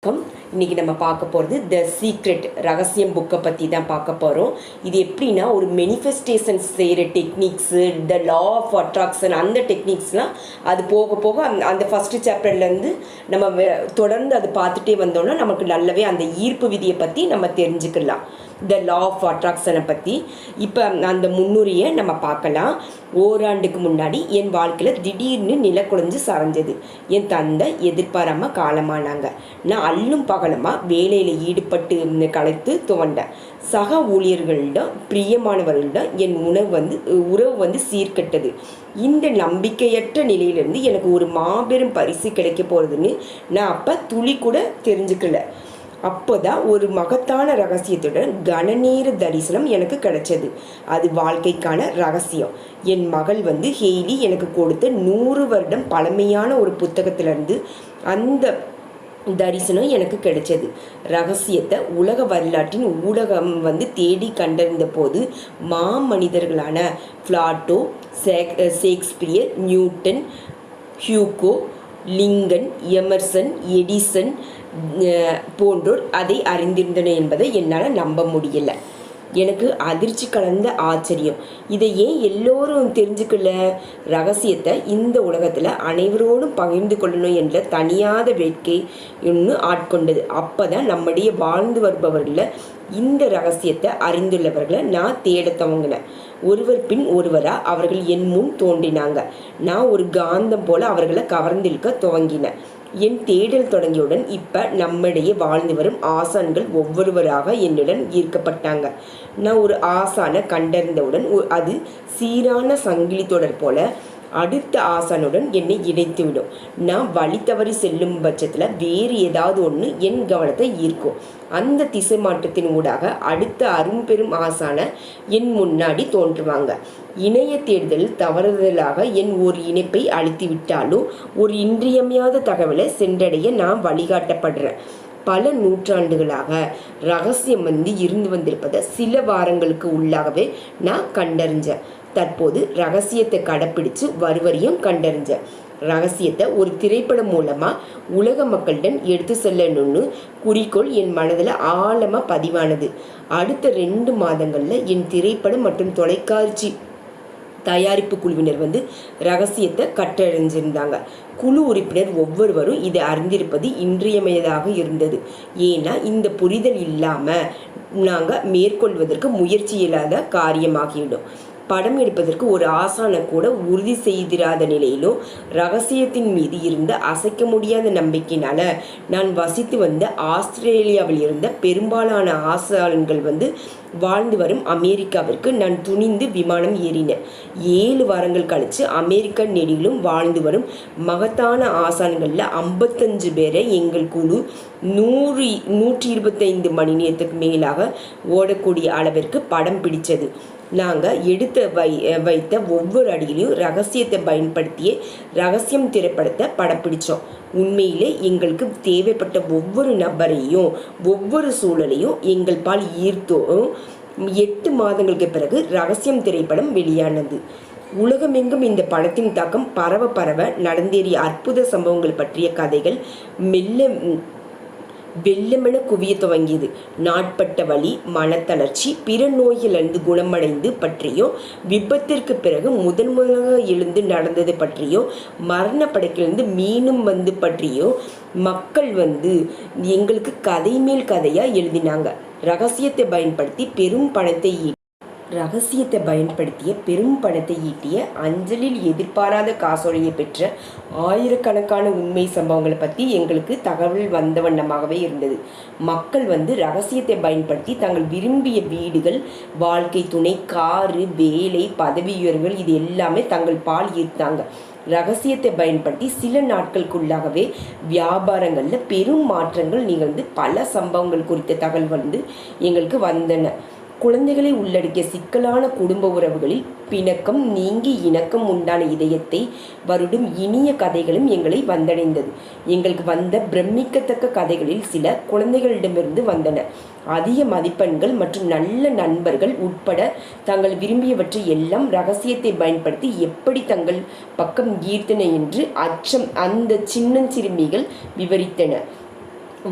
இன்றைக்கி நம்ம பார்க்க போகிறது த சீக்ரெட் ரகசியம் புக்கை பற்றி தான் பார்க்க போகிறோம். இது எப்படின்னா ஒரு மெனிஃபெஸ்டேஷன்ஸ் செய்கிற techniques, the law of attraction, அந்த டெக்னிக்ஸ்லாம் அது போக போக அந்த ஃபஸ்ட்டு சாப்டர்லேருந்து நம்ம தொடர்ந்து அது பார்த்துட்டே வந்தோம்னா நமக்கு நல்லாவே அந்த ஈர்ப்பு விதியை பற்றி நம்ம தெரிஞ்சுக்கலாம். த லா ஆஃப் அட்ராக்ஷனை பற்றி இப்போ அந்த முன்னுரையை நம்ம பார்க்கலாம். ஓராண்டுக்கு முன்னாடி என் வாழ்க்கையில் திடீர்னு நிலக்குலைஞ்சு சரைஞ்சது. என் தந்தை எதிர்பாராமல் காலமானாங்க. நான் அல்லும் பகலமாக வேலையில் ஈடுபட்டு கலைத்து துவண்டேன். சக ஊழியர்களிடம், பிரியமானவர்களிடம் என் உறவு வந்து சீர்கெட்டது. இந்த நம்பிக்கையற்ற நிலையிலிருந்து எனக்கு ஒரு மாபெரும் பரிசு கிடைக்க போகிறதுன்னு நான் அப்போ துளி கூட தெரிஞ்சுக்கல. அப்போதான் ஒரு மகத்தான ரகசியத்துடன் கனநேர தரிசனம் எனக்கு கிடைச்சது. அது வாழ்க்கைக்கான ரகசியம். என் மகள் ஹெய்லி எனக்கு கொடுத்த 100 வருடம் பழமையான ஒரு புத்தகத்திலிருந்து அந்த தரிசனம் எனக்கு கிடைச்சது. ரகசியத்தை உலக வரலாற்றின் ஊடகம் தேடி கண்டறிந்த போது மாமனிதர்களான Plato, Shakespeare, Newton, Hugo, Lincoln, Emerson, Edison போன்றோர் அதை அறிந்திருந்தனர் என்பதை என்னால் நம்ப முடியலை. எனக்கு அதிர்ச்சி கலந்த ஆச்சரியம். இதை ஏன் எல்லோரும் தெரிஞ்சுக்கல? ரகசியத்தை இந்த உலகத்தில் அனைவரோடும் பகிர்ந்து கொள்ளணும் என்ற தனியாத வேட்கை ஒன்று ஆட்கொண்டது. அப்போ தான் நம்முடைய வாழ்ந்து வருபவர்களில் இந்த ரகசியத்தை அறிந்துள்ளவர்களை நான் தேட துவங்கினேன். ஒருவர் பின் ஒருவராக அவர்கள் என் முன் தோன்றினாங்க. நான் ஒரு காந்தம் போல அவர்களை கவர்ந்திருக்க துவங்கினேன். என் தேடல் தொடங்கியவுடன் இப்போ நம்மிடையே வாழ்ந்து வரும் ஆசான்கள் ஒவ்வொருவராக என்னுடன் ஈர்க்கப்பட்டாங்க. நான் ஒரு ஆசானை கண்டறிந்தவுடன் அது சீரான சங்கிலி தொடர் போல அடுத்த ஆசானுடன் என்னை இணைத்துவிடும். நான் வழி தவறி செல்லும் பட்சத்தில் வேறு ஏதாவது ஒன்று என் கவனத்தை ஈர்க்கும். அந்த திசை மாற்றத்தின் ஊடாக அடுத்த அரும்பெரும் ஆசான என் முன்னாடி தோன்றுவாங்க. இணைய தேடுதல் தவறுதலாக என் ஒரு இணைப்பை அழித்து விட்டாலும் ஒரு இன்றியமையாத தகவலை சென்றடைய நான் வழிகாட்டப்படுறேன். பல நூற்றாண்டுகளாக ரகசியம் இருந்து வந்திருப்பதை சில வாரங்களுக்கு உள்ளாகவே நான் கண்டறிஞ்சேன். தற்போது ரகசியத்தை கடைப்பிடிச்சு வருவரையும் கண்டறிஞ்சேன். ரகசியத்தை ஒரு திரைப்படம் மூலமாக உலக மக்களிடம் எடுத்து செல்லணும்னு குறிக்கோள் என் மனதில் ஆழமாக பதிவானது. அடுத்த 2 மாதங்களில் என் திரைப்படம் மற்றும் தொலைக்காட்சி தயாரிப்பு குழுவினர் ரகசியத்தை கற்றறிஞ்சிருந்தாங்க. குழு உறுப்பினர் ஒவ்வொருவரும் இதை அறிந்திருப்பது இன்றியமையதாக இருந்தது. ஏன்னா இந்த புரிதல் இல்லாமல் நாங்கள் மேற்கொள்வதற்கு முயற்சி இல்லாத காரியமாகிவிடும். படம் எடுப்பதற்கு ஒரு ஆசானை கூட உறுதி செய்திராத நிலையிலும் ரகசியத்தின் மீது இருந்த அசைக்க முடியாத நம்பிக்கையினால நான் வசித்து வந்த ஆஸ்திரேலியாவில் இருந்த பெரும்பாலான ஆசான்கள் வாழ்ந்து வரும் அமெரிக்காவிற்கு நான் துணிந்து விமானம் ஏறினேன். 7 வாரங்கள் கழித்து அமெரிக்க நெடிலும் வாழ்ந்து வரும் மகத்தான ஆசான்களில் 55 பேரை எங்கள் குழு 125 மணி நேரத்துக்கு மேலாக ஓடக்கூடிய அளவிற்கு படம் பிடித்தது. நாங்கள் எடுத்து வைத்த ஒவ்வொரு அடியிலையும் ரகசியத்தை பயன்படுத்தியே ரகசியம் திரைப்படத்தை படம் பிடித்தோம். உண்மையிலே எங்களுக்கு தேவைப்பட்ட ஒவ்வொரு நபரையும் ஒவ்வொரு சூழலையும் எங்கள் பால் ஈர்த்தோம். 8 மாதங்களுக்கு பிறகு ரகசியம் திரைப்படம் வெளியானது. உலகமெங்கும் இந்த படத்தின் தாக்கம் பரவ நடந்தேறிய அற்புத சம்பவங்கள் பற்றிய கதைகள் வெள்ளமென குவிய துவங்கியது. நாட்பட்ட வலி, மனத்தளர்ச்சி, பிற நோய்களிலிருந்து குணமடைந்து பற்றியும், விபத்திற்கு பிறகு முதலாக எழுந்து நடந்தது பற்றியும், மரண படைக்கிலிருந்து மீண்டும் பற்றியும் மக்கள் எங்களுக்கு கதை மேல் கதையாக எழுதினாங்க. ரகசியத்தை பயன்படுத்திய பெரும் பணத்தை ஈட்டிய அஞ்சலில் எதிர்பாராத காசோலையை பெற்ற ஆயிரக்கணக்கான உண்மை சம்பவங்களை பற்றி எங்களுக்கு தகவல் வந்த வண்ணமாகவே இருந்தது. மக்கள் ரகசியத்தை பயன்படுத்தி தங்கள் விரும்பிய வீடுகள், வாழ்க்கை துணை, காரு, வேலை, பதவி உயர்வுகள் இது எல்லாமே தங்கள் பால் ஈர்த்தாங்க. ரகசியத்தை பயன்படுத்தி சில நாட்களுக்குள்ளாகவே வியாபாரங்களில் பெரும் மாற்றங்கள் நிகழ்ந்து பல சம்பவங்கள் குறித்த தகவல் எங்களுக்கு வந்தன. குழந்தைகளை உள்ளடக்கிய சிக்கலான குடும்ப உறவுகளில் பிணக்கம் நீங்கி இணக்கம் உண்டான இதயத்தை வருடும் இனிய கதைகளும் எங்களை வந்தடைந்தது. எங்களுக்கு வந்த பிரமிக்கத்தக்க கதைகளில் சில குழந்தைகளிடமிருந்து வந்தன. அதிக மதிப்பெண்கள் மற்றும் நல்ல நண்பர்கள் உட்பட தங்கள் விரும்பியவற்றை எல்லாம் ரகசியத்தை பயன்படுத்தி எப்படி தங்கள் பக்கம் ஈர்த்தன என்று அந்த சின்னஞ்சிறுமிகள் விவரித்தன.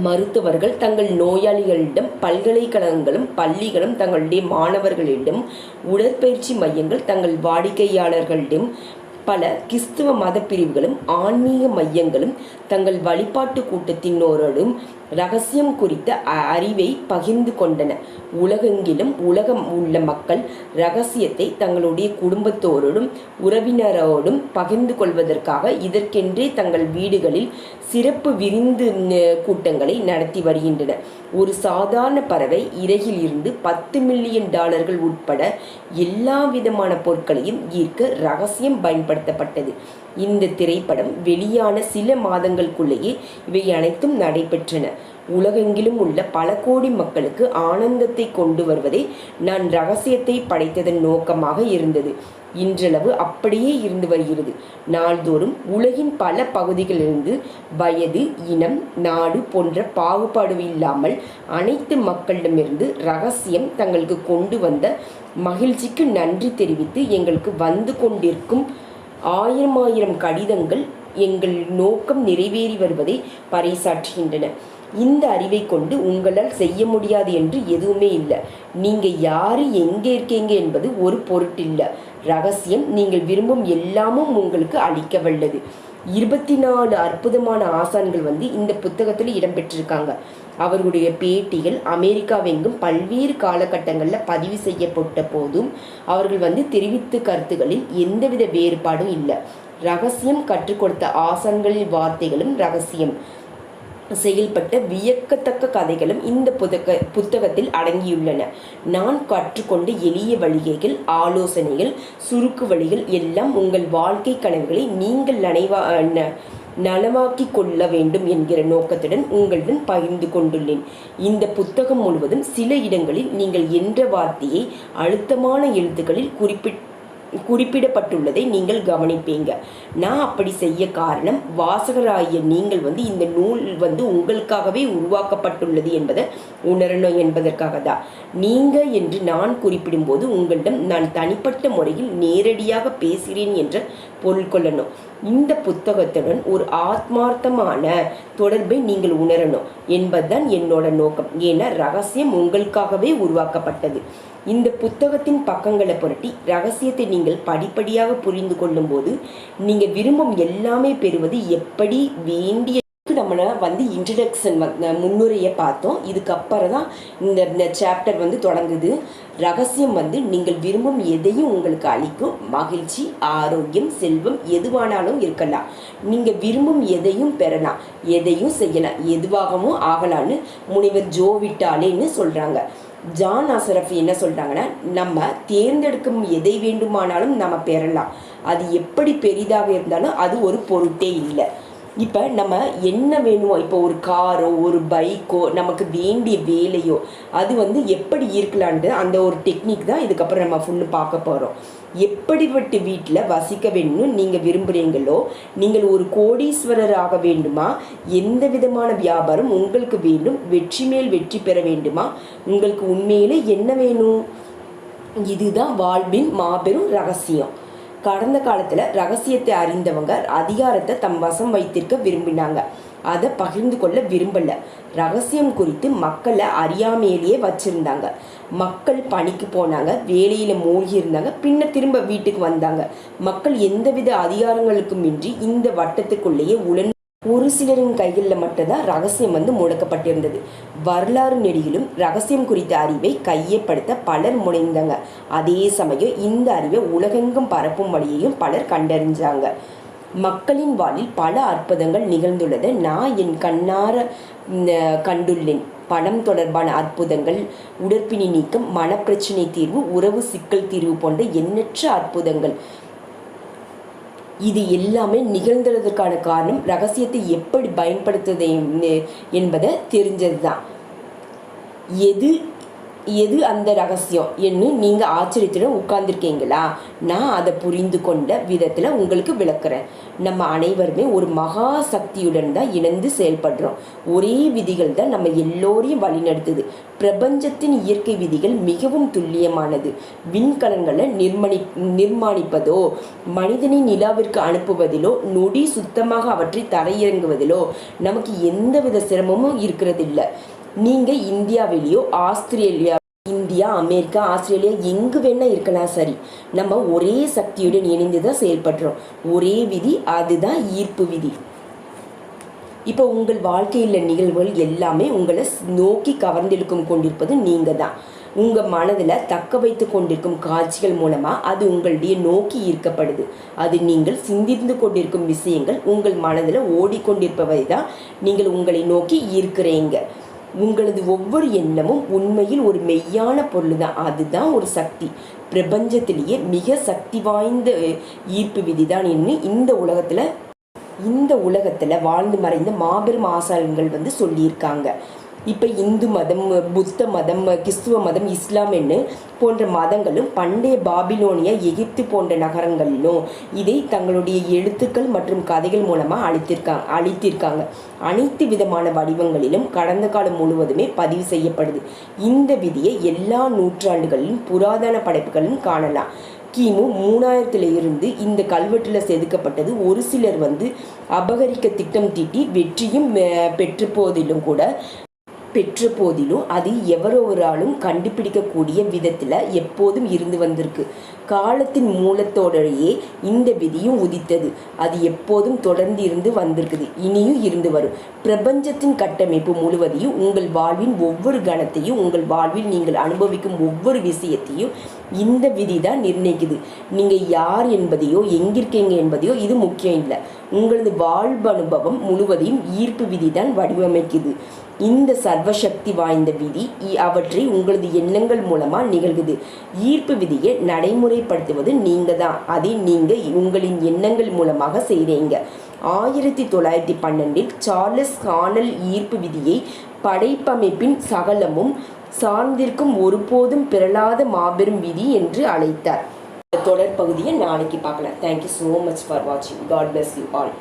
மருத்துவர்கள் தங்கள் நோயாளிகளிடம், பல்கலைக்கழகங்களும் பள்ளிகளும் தங்களுடைய மாணவர்களிடம், உடற்பயிற்சி மையங்கள் தங்கள் வாடிக்கையாளர்களிடம், பல கிறிஸ்துவ மத பிரிவுகளும் ஆன்மீக மையங்களும் தங்கள் வழிபாட்டு கூட்டத்தினரோடும் ரகசியம் குறித்த அறிவை பகிர்ந்து கொண்டன. உலகெங்கிலும் உலகம் உள்ள மக்கள் ரகசியத்தை தங்களுடைய குடும்பத்தோரோடும் உறவினரோடும் பகிர்ந்து கொள்வதற்காக இதற்கென்றே தங்கள் வீடுகளில் சிறப்பு விருந்து கூட்டங்களை நடத்தி வருகின்றன. ஒரு சாதாரண பறவை இறகில் இருந்து $10 மில்லியன் உட்பட எல்லா விதமான பொருட்களையும் ஈர்க்க ரகசியம் பயன்படுத்தப்பட்டது. இந்த திரைப்படம் வெளியான சில மாதங்களுக்குள்ளேயே இவை அனைத்தும் நடைபெற்றன. உலகெங்கிலும் உள்ள பல கோடி மக்களுக்கு ஆனந்தத்தை கொண்டு வருவதே நான் ரகசியத்தை படைத்ததன் நோக்கமாக இருந்தது. இன்றளவு அப்படியே இருந்து வருகிறது. நாள்தோறும் உலகின் பல பகுதிகளிலிருந்து வயது, இனம், நாடு போன்ற பாகுபாடு இல்லாமல் அனைத்து மக்களிடமிருந்து ரகசியம் தங்களுக்கு கொண்டு வந்த மகிழ்ச்சிக்கு நன்றி தெரிவித்து எங்களுக்கு வந்து கொண்டிருக்கும் ஆயிரம் கடிதங்கள் எங்கள் நோக்கம் நிறைவேறி வருவதை பறைசாற்றுகின்றன. இந்த அறிவை கொண்டு உங்களால் செய்ய முடியாது என்று எதுவுமே இல்லை. நீங்கள் யார், எங்கே இருக்கீங்க என்பது ஒரு பொருட்டில்லை. ரகசியம் நீங்கள் விரும்பும் எல்லாமும் உங்களுக்கு அளிக்க வல்லது. 24 அற்புதமான ஆசான்கள் இந்த புத்தகத்தில் இடம்பெற்றிருக்காங்க. அவர்களுடைய பேட்டிகள் அமெரிக்காவெங்கும் பல்வேறு காலகட்டங்களில் பதிவு செய்யப்பட்ட போதும் அவர்கள் தெரிவித்த கருத்துக்களில் எந்தவித வேறுபாடும் இல்லை. ரகசியம் கற்றுக் கொடுத்த ஆசான்களின் வார்த்தைகளும் ரகசியம் செயல்பட்ட வியக்கத்தக்க கதைகளும் இந்த புத்தகத்தில் அடங்கியுள்ளன. நான் கற்றுக்கொண்ட எளிய வழிகைகள், ஆலோசனைகள், சுருக்கு வழிகள் எல்லாம் உங்கள் வாழ்க்கை கனவுகளை நீங்கள் நனவாக்கி கொள்ள வேண்டும் என்கிற நோக்கத்துடன் உங்களுடன் பகிர்ந்து கொண்டுள்ளேன். இந்த புத்தகம் முழுவதும் சில இடங்களில் நீங்கள் என்ற வார்த்தையை அழுத்தமான எழுத்துக்களில் குறிப்பிடப்பட்டுள்ளதை நீங்கள் கவனிப்பீங்க. நான் அப்படி செய்ய காரணம், வாசகராகிய நீங்கள் இந்த நூல் உங்களுக்காகவே உருவாக்கப்பட்டுள்ளது என்பதை உணரணும் என்பதற்காக தான். நீங்கள் என்று நான் குறிப்பிடும்போது உங்களிடம் நான் தனிப்பட்ட முறையில் நேரடியாக பேசுகிறேன் என்ற பொருள் கொள்ளணும். இந்த புத்தகத்துடன் ஒரு ஆத்மார்த்தமான தொடர்பை நீங்கள் உணரணும் என்பதுதான் என்னோட நோக்கம். ஏன்னா ரகசியம் உங்களுக்காகவே உருவாக்கப்பட்டது. இந்த புத்தகத்தின் பக்கங்களை புரட்டி ரகசியத்தை நீங்கள் படிப்படியாக புரிந்து கொள்ளும் போது நீங்கள் விரும்பும் எல்லாமே பெறுவது எப்படி வேண்டிய நம்ம இன்ட்ரடக்ஷன் முன்னுரையை பார்த்தோம். இதுக்கப்புறம் தான் இந்த சாப்டர் தொடங்குது. ரகசியம் நீங்கள் விரும்பும் எதையும் உங்களுக்கு அளிக்கும். மகிழ்ச்சி, ஆரோக்கியம், செல்வம் எதுவானாலும் இருக்கலாம். நீங்கள் விரும்பும் எதையும் பெறலாம், எதையும் செய்யலாம், எதுவாகவும் ஆகலான்னு முனைவர் ஜோ விட்டாலேன்னு சொல்கிறாங்க. ஜான் அசரஃப் என்ன சொல்கிறாங்கன்னா, நம்ம தேர்ந்தெடுக்கும் எதை வேண்டுமானாலும் நம்ம பெறலாம். அது எப்படி பெரிதாக இருந்தாலும் அது ஒரு பொருட்டே இல்லை. இப்போ நம்ம என்ன வேணுமோ, இப்போ ஒரு காரோ ஒரு பைக்கோ நமக்கு வேண்டிய வேலையோ அது எப்படி இருக்கலான்ட்டு அந்த ஒரு டெக்னிக் தான் இதுக்கப்புறம் நம்ம ஃபுல்லு பார்க்க போகிறோம். எப்படிப்பட்ட வீட்டில் வசிக்க வேணும்னு நீங்கள் விரும்புகிறீங்களோ, நீங்கள் ஒரு கோடீஸ்வரராக வேண்டுமா, எந்த விதமான வியாபாரம் உங்களுக்கு வேண்டும், வெற்றி மேல் வெற்றி பெற வேண்டுமா, உங்களுக்கு உண்மையிலே என்ன வேணும், இதுதான் வாழ்வின் மாபெரும் ரகசியம். கடந்த காலத்தில் ரகசியத்தை அறிந்தவங்க அதிகாரத்தை தம் வசம் வைத்திருக்க விரும்பினாங்க, அதை பகிர்ந்து கொள்ள விரும்பலை. ரகசியம் குறித்து மக்களை அறியாமையிலேயே வச்சுருந்தாங்க. மக்கள் பணிக்கு போனாங்க, வேலையில் மூழ்கி இருந்தாங்க, பின்ன திரும்ப வீட்டுக்கு வந்தாங்க. மக்கள் எந்தவித அதிகாரங்களுக்கும் இன்றி இந்த வட்டத்துக்குள்ளேயே ஒரு சிலரின் கைகளில் மட்டும்தான் ரகசியம் முடக்கப்பட்டிருந்தது. வரலாறு நெடியிலும் ரகசியம் குறித்த அறிவை கையப்படுத்த பலர் முனைந்தாங்க. அதே சமயம் இந்த அறிவை உலகெங்கும் பரப்பும் வழியையும் பலர் கண்டறிஞ்சாங்க. மக்களின் வாழ்வில் பல அற்புதங்கள் நிகழ்ந்துள்ளதை நான் என் கண்ணார கண்டுள்ளேன். பணம் தொடர்பான அற்புதங்கள், உடற்பிணி நீக்கம், மனப்பிரச்சனை தீர்வு, உறவு சிக்கல் தீர்வு போன்ற எண்ணற்ற அற்புதங்கள். இது எல்லாமே நிகழ்ந்ததற்கான காரணம் ரகசியத்தை எப்படி பயன்படுத்துவது என்பதை தெரிஞ்சது தான். எது எது அந்த ரகசியம் என்று நீங்கள் ஆச்சரியத்துடன் உட்கார்ந்துருக்கீங்களா? நான் அதை புரிந்து கொண்ட விதத்தில் உங்களுக்கு விளக்குறேன். நம்ம அனைவருமே ஒரு மகா சக்தியுடன் தான் இணைந்து செயல்படுறோம். ஒரே விதிகள் தான் நம்ம எல்லோரையும் வழிநடத்துது. பிரபஞ்சத்தின் இயற்கை விதிகள் மிகவும் துல்லியமானது. விண்கலங்களை நிர்மாணிப்பதோ மனிதனை நிலாவிற்கு அனுப்புவதிலோ நொடி சுத்தமாக அவற்றை தரையிறங்குவதிலோ நமக்கு எந்தவித சிரமமும் இருக்கிறதில்லை. நீங்கள் இந்தியாவிலேயோ இந்தியா, அமெரிக்கா, ஆஸ்திரேலியா எங்கு வேணா இருக்கலாம். சரி, நம்ம ஒரே சக்தியுடன் இணைந்து தான் செயல்படுறோம். ஒரே விதி, அதுதான் ஈர்ப்பு விதி. இப்போ உங்கள் வாழ்க்கையில் நிகழ்வுகள் எல்லாமே உங்களை நோக்கி கவர்ந்தெழுக்கும் கொண்டிருப்பது நீங்கள் தான். உங்கள் மனதில் தக்க வைத்து கொண்டிருக்கும் காட்சிகள் மூலமாக அது உங்களுடைய நோக்கி ஈர்க்கப்படுது. அது நீங்கள் சிந்தித்து கொண்டிருக்கும் விஷயங்கள் உங்கள் மனதில் ஓடிக்கொண்டிருப்பவை தான் நீங்கள் உங்களை நோக்கி ஈர்க்கிறீங்க. உங்களது ஒவ்வொரு எண்ணமும் உண்மையில் ஒரு மெய்யான பொருள் தான். அதுதான் ஒரு சக்தி. பிரபஞ்சத்திலேயே மிக சக்தி வாய்ந்த ஈர்ப்பு விதி தான் என்று இந்த உலகத்தில் வாழ்ந்து மறைந்த மாபெரும் ஆசாரங்கள் சொல்லியிருக்காங்க. இப்போ இந்து மதம், புத்த மதம், கிறிஸ்துவ மதம், இஸ்லாம் போன்ற மதங்களும் பண்டைய பாபிலோனியா, எகிப்து போன்ற நகரங்களிலும் இதை தங்களுடைய எழுத்துக்கள் மற்றும் கதைகள் மூலமாக அளித்திருக்காங்க. அனைத்து விதமான வடிவங்களிலும் கடந்த காலம் முழுவதுமே பதிவு செய்யப்படுது. இந்த விதியை எல்லா நூற்றாண்டுகளிலும் புராதன படைப்புகளிலும் காணலாம். கிமு 3000 இந்த கல்வெட்டில் செதுக்கப்பட்டது. ஒரு சிலர் அபகரிக்க திட்டம் தீட்டி வெற்றியும் பெற்ற போதிலும் அது எவரொருவராலும் கண்டுபிடிக்கக்கூடிய விதத்தில் எப்போதும் இருந்து வந்திருக்கு. காலத்தின் மூலத்தோடையே இந்த விதியும் உதித்தது. அது எப்போதும் தொடர்ந்து இருந்து வந்திருக்குது, இனியும் இருந்து வரும். பிரபஞ்சத்தின் கட்டமைப்பு முழுவதையும், உங்கள் வாழ்வின் ஒவ்வொரு கணத்தையும், உங்கள் வாழ்வில் நீங்கள் அனுபவிக்கும் ஒவ்வொரு விஷயத்தையும் இந்த விதி தான் நிர்ணயிக்குது. நீங்கள் யார் என்பதையோ எங்கிருக்கீங்க என்பதையோ இது முக்கியம் இல்லை. உங்களது வாழ்வு அனுபவம் முழுவதையும் ஈர்ப்பு விதி தான் வடிவமைக்குது. இந்த சர்வசக்தி வாய்ந்த விதி அவற்றை உங்களது எண்ணங்கள் மூலமாக நிகழ்குது. ஈர்ப்பு விதியை நடைமுறைப்படுத்துவது நீங்கள் தான். அதை நீங்கள் உங்களின் எண்ணங்கள் மூலமாக செய்கிறீங்க. 1912 சார்லஸ் ஹானல் ஈர்ப்பு விதியை படைப்பமைப்பின் சகலமும் சார்ந்திருக்கும் ஒருபோதும் பிறளாத மாபெரும் விதி என்று அழைத்தார். தொடர் பகுதியை நாளைக்கு பார்க்கலாம். தேங்க்யூ ஸோ மச் ஃபார் வாட்சிங். God bless you all.